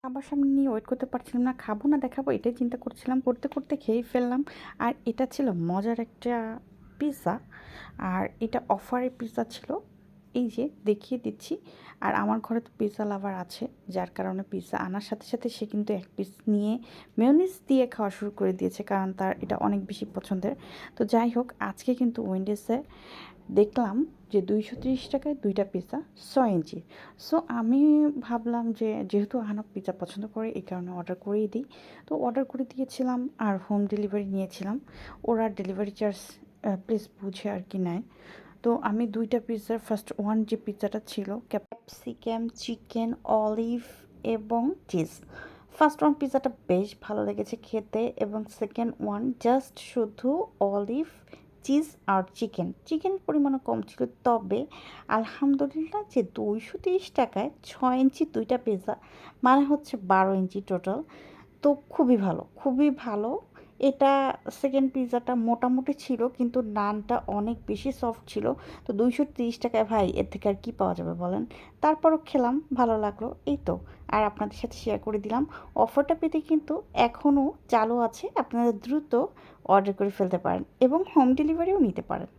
খাবার সামনে নিয়ে ওয়েট করতে পারছিলাম না, খাবো না দেখাবো এটাই চিন্তা করছিলাম, করতে করতে খেয়েই ফেললাম। আর এটা ছিল মজার একটা পিৎজা, আর এটা অফারের পিৎজা ছিল। এই যে দেখিয়ে দিচ্ছি। আর আমার ঘরে তো পিৎজা লাভার আছে, যার কারণে পিৎজা আনার সাথে সাথে সে কিন্তু এক পিস নিয়ে মেয়োনিজ দিয়ে খাওয়া শুরু করে দিয়েছে, কারণ তার এটা অনেক বেশি পছন্দের। তো যাই হোক, আজকে কিন্তু ওয়েন্ডিসে দেখলাম যে 230 টাকায় দুইটা পিৎজা 6 ইঞ্চি। সো আমি ভাবলাম যে যেহেতু আহনাব পিৎজা পছন্দ করে, এই কারণে অর্ডার করেই দিই। তো অর্ডার করে দিয়েছিলাম আর হোম ডেলিভারি নিয়েছিলাম। ওরা ডেলিভারি চার্জ প্লিজ বুঝে আর কি নেয়। তো আমি দুইটা পিৎজার ফার্স্ট ওয়ান যে পিৎজাটা ছিল ক্যাপসিকাম, চিকেন, অলিভ এবং চিজ। ফার্স্ট ওয়ান পিৎজাটা বেশ ভালো লেগেছে খেতে, এবং সেকেন্ড ওয়ান জাস্ট শুধু অলিভ, চিজ আর চিকেন পরিমাণও কম ছিল। তবে আলহামদুলিল্লাহ যে 230 টাকায় 6 ইঞ্চি দুইটা পিৎজা, মানে হচ্ছে 12 ইঞ্চি টোটাল। তো খুবই ভালো, খুবই ভালো। এটা সেকেন্ড পিৎজাটা মোটামুটি ছিল, কিন্তু নানটা অনেক বেশি সফট ছিল। তো 230 টাকায় ভাই এর থেকে আর কি পাওয়া যাবে বলেন। তারপরও খেলাম, ভালো লাগলো, এই তো। আর আপনাদের সাথে শেয়ার করে দিলাম। অফারটা পেতে কিন্তু এখনও চালু আছে, আপনারা দ্রুত অর্ডার করে ফেলতে পারেন এবং হোম ডেলিভারিও নিতে পারেন।